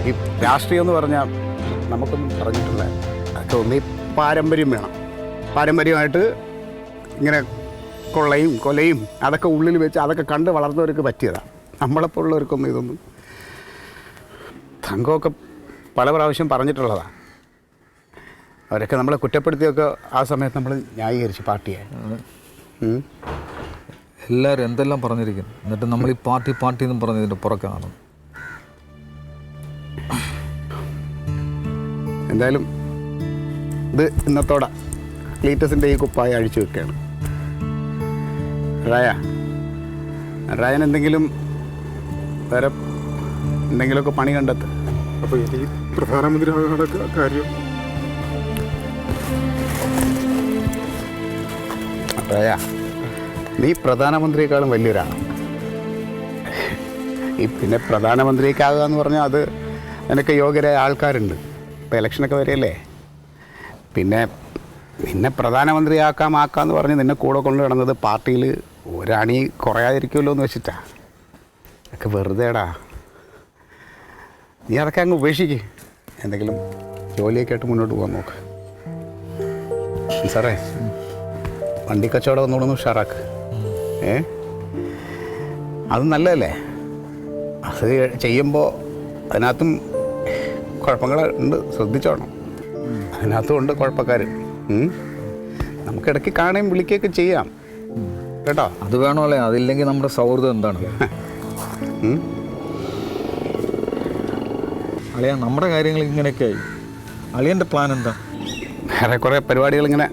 ഈ രാഷ്ട്രീയം എന്ന് പറഞ്ഞാൽ നമുക്കൊന്നും പറഞ്ഞിട്ടില്ല. അതൊക്കെ ഒന്നീ പാരമ്പര്യം വേണം. പാരമ്പര്യമായിട്ട് ഇങ്ങനെ കൊള്ളയും കൊലയും അതൊക്കെ ഉള്ളിൽ വെച്ച് അതൊക്കെ കണ്ട് വളർന്നവർക്ക് പറ്റിയതാണ്. നമ്മളെപ്പോലുള്ളവർക്കൊന്നും ഇതൊന്നും. തങ്കമൊക്കെ പല പ്രാവശ്യം പറഞ്ഞിട്ടുള്ളതാണ്. അവരൊക്കെ നമ്മളെ കുറ്റപ്പെടുത്തിയൊക്കെ ആ സമയത്ത് നമ്മൾ ന്യായീകരിച്ച് പാർട്ടിയെ. എല്ലാവരും എന്തെല്ലാം പറഞ്ഞിരിക്കും, എന്നിട്ട് നമ്മൾ ഈ പാർട്ടി എന്നും പറഞ്ഞതിൻ്റെ പുറക്കാണ്. എന്തായാലും ഇത് ഇന്നത്തോടെ ക്ലീറ്റസിൻ്റെ ഈ കുപ്പായ അഴിച്ചു വെക്കുകയാണ്. റായൻ എന്തെങ്കിലും വേറെ എന്തെങ്കിലുമൊക്കെ പണി കണ്ടെത്ത്. അപ്പോൾ ഇനി പ്രധാനമന്ത്രി ആകാനുള്ള കാര്യം റായ, നീ പ്രധാനമന്ത്രിയെക്കാളും വലിയൊരാളാണ്. ഈ പിന്നെ പ്രധാനമന്ത്രിക്കാകുക എന്ന് പറഞ്ഞാൽ അത് അതിനൊക്കെ യോഗ്യരായ ആൾക്കാരുണ്ട്. ഇപ്പോൾ ഇലക്ഷനൊക്കെ വരികയല്ലേ. പിന്നെ പ്രധാനമന്ത്രിയാക്കാമെന്ന് പറഞ്ഞ് നിന്നെ കൂടെ കൊണ്ട് കിടന്നത് പാർട്ടിയിൽ ഒരണി കുറയാതിരിക്കുമല്ലോ എന്ന് വെച്ചിട്ടാ. അതൊക്കെ വെറുതെടാ. നീ അതൊക്കെ അങ്ങ് ഉപേക്ഷിക്ക്. എന്തെങ്കിലും ജോലിയൊക്കെ ആയിട്ട് മുന്നോട്ട് പോകാൻ നോക്ക്. സാറേ, വണ്ടി കച്ചവടം ഒന്നുകൂടെ ഉഷാറാക്ക്. അത് നല്ലതല്ലേ. അത് ചെയ്യുമ്പോൾ അതിനകത്തും കുഴപ്പങ്ങളുണ്ട്, ശ്രദ്ധിച്ചോണം. അതിനകത്തും ഉണ്ട് കുഴപ്പക്കാർ. നമുക്കിടയ്ക്ക് കാണുകയും വിളിക്കുകയൊക്കെ ചെയ്യാം കേട്ടോ. അത് വേണമല്ലേ, അതില്ലെങ്കിൽ നമ്മുടെ സൗഹൃദം എന്താണ്? അളിയ, നമ്മുടെ കാര്യങ്ങൾ ഇങ്ങനെയൊക്കെ ആയി. അളിയൻ്റെ പ്ലാൻ എന്താ? വേറെ കുറേ പരിപാടികൾ ഇങ്ങനെ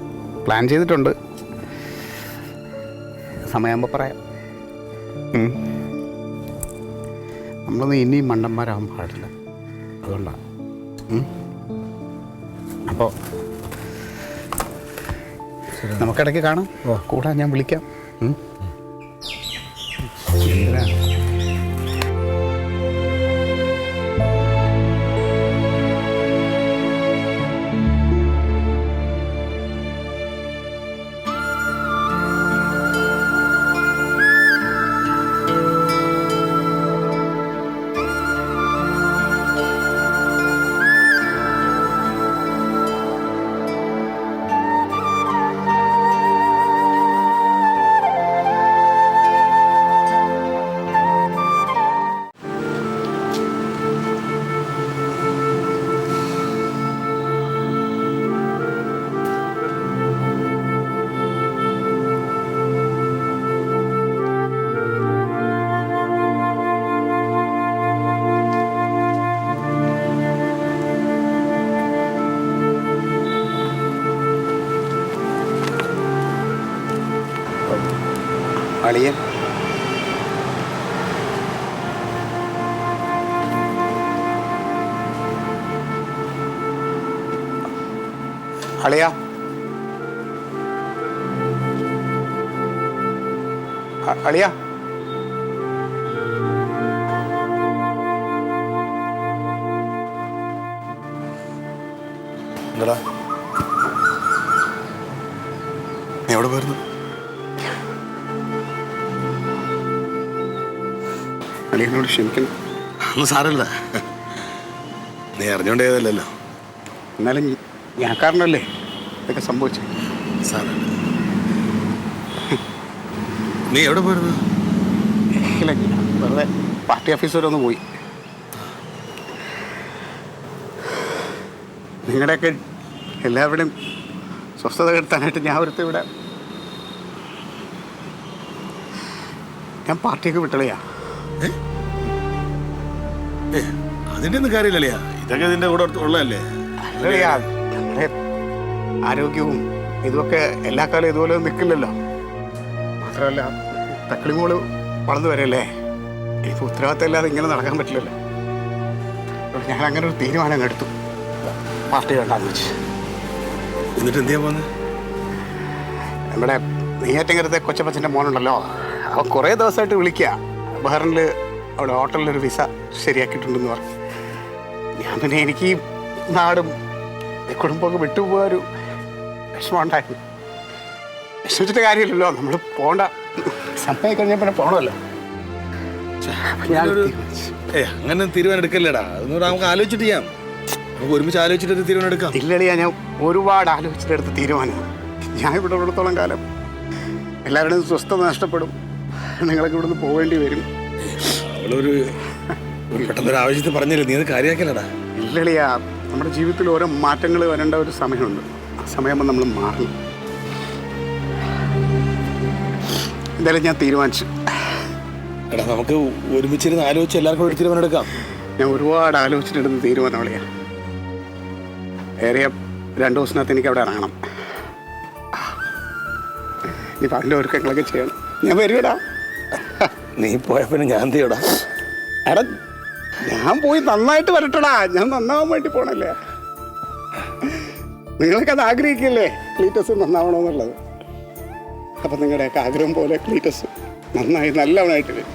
പ്ലാൻ ചെയ്തിട്ടുണ്ട്. സമയമാകുമ്പോൾ പറയാം. നമ്മളൊന്നും ഇനിയും മണ്ടന്മാരാകാൻ പാടില്ല. അതുകൊണ്ടാണ്. അപ്പോൾ നമുക്കിടയ്ക്ക് കാണാം. കൂടാ, ഞാൻ വിളിക്കാം. എന്തിനാ? അളിയൻ അളിയ അളിയ എന്താടാ, നീ എവിടെ പോയിരുന്നു? അളിയനോട് ക്ഷമിക്കണം. ഒന്നും സാരമില്ല, നീ അറിഞ്ഞോണ്ട് ചെയ്തല്ലോ. എന്നാലും ഞാൻ കാരണമല്ലേ ഇതൊക്കെ സംഭവിച്ചു. സാരമില്ല. നീ എവിടെ പോയിരുന്നു? ഇല്ല, വെറുതെ പാർട്ടി ഓഫീസ് വരെ ഒന്ന് പോയി. നിങ്ങളുടെയൊക്കെ എല്ലാവരുടെയും സ്വസ്ഥത കെടുത്താനായിട്ട് ഞാൻ ഒരുത്ത ഇവിടെ ഞാൻ പാർട്ടിയൊക്കെ വിട്ടളയാ. അതിൻ്റെ ഒന്നും കാര്യമില്ലല്ലേ, ഇതൊക്കെ ഇതിൻ്റെ കൂടെ ഉള്ളതല്ലേ. അല്ലയാ, നമ്മുടെ ആരോഗ്യവും ഇതുമൊക്കെ എല്ലാ കാലവും ഇതുപോലെ നിൽക്കില്ലല്ലോ. മാത്രമല്ല, തക്കിളിമോള് വളർന്നു വരല്ലേ. ഇത് ഉത്തരവാദിത്തം ഇല്ലാതെ ഇങ്ങനെ നടക്കാൻ പറ്റില്ലല്ലോ. ഞാൻ അങ്ങനെ ഒരു തീരുമാനം എടുത്തു, പാർട്ടി വേണ്ടാന്ന് വെച്ച്. എന്നിട്ട് എന്ത് ചെയ്യാൻ പോകുന്നത്? നമ്മുടെ നെയ്യാറ്റിൻകരത്തെ കൊച്ചപ്പച്ചൻ്റെ മോനുണ്ടല്ലോ, അവൻ കുറേ ദിവസമായിട്ട് വിളിക്കുക. ബഹ്റിനിൽ അവിടെ ഹോട്ടലിലൊരു വിസ ശരിയാക്കിയിട്ടുണ്ടെന്ന് പറഞ്ഞു. ഞാൻ പിന്നെ എനിക്ക് ഈ നാടും കുടുംബമൊക്കെ വിട്ടുപോകാൻ വിഷമം ഉണ്ടായിരുന്നു. വിഷമിച്ചിട്ട് കാര്യമില്ലല്ലോ, നമ്മൾ പോകേണ്ട സമയം കഴിഞ്ഞാൽ പിന്നെ പോകണമല്ലോ. ഞാൻ അങ്ങനെ തീരുമാനം എടുക്കല്ലേടാ. അതൊന്നും നമുക്ക് ആലോചിച്ചിട്ട് ചെയ്യാം. നമുക്ക് ഒരുമിച്ച് ആലോചിച്ചിട്ട് ഒരു തീരുമാനം എടുക്കാം. ഇല്ലടിയാ, ഞാൻ ഒരുപാട് ആലോചിച്ചിട്ടെടുത്ത തീരുമാനമാണ്. ഞാൻ ഇവിടെ ഉള്ളിടത്തോളം കാലം എല്ലാവരുടെയും സ്വസ്ഥത നഷ്ടപ്പെടും. നിങ്ങളൊക്കെ ഇവിടുന്ന് പോവേണ്ടി വരും. അവളൊരു പെട്ടെന്നൊരു ആവശ്യത്തിൽ പറഞ്ഞില്ലേ, നീ അത് കാര്യമാക്കലടാ. ഇല്ലളിയാ, നമ്മുടെ ജീവിതത്തിൽ ഓരോ മാറ്റങ്ങൾ വരേണ്ട ഒരു സമയമുണ്ട്. ആ സമയമാകുമ്പോൾ നമ്മൾ മാറണം. എന്തായാലും ഞാൻ തീരുമാനിച്ചു. എടാ നമുക്ക് ഒരുമിച്ചിരുന്ന് ആലോചിച്ച് എല്ലാവർക്കും ഒരു തീരുമാനം എടുക്കാം. ഞാൻ ഒരുപാട് ആലോചിച്ചിട്ടെടുത്ത തീരുമാനം അവളെയാ. ഏറിയ 2 ദിവസത്തിനകത്ത് എനിക്ക് അവിടെ ഇറങ്ങണം. ഇനിയിപ്പോൾ അതിൻ്റെ ഒരുക്കങ്ങളൊക്കെ ചെയ്യണം. ഞാൻ വരുവടാ. നീ പോയ പിന്നെ ഞാൻ തീയടാ. എടാ, ഞാൻ പോയി നന്നായിട്ട് വരട്ടടാ. ഞാൻ നന്നാവാൻ വേണ്ടി പോണല്ലേ. നിങ്ങളൊക്കെ അത് ആഗ്രഹിക്കില്ലേ ക്ലീറ്റസ് നന്നാവണമെന്നുള്ളത്. അപ്പം നിങ്ങളുടെയൊക്കെ ആഗ്രഹം പോലെ ക്ലീറ്റസ് നന്നായി നല്ലവനായിട്ട് വരും.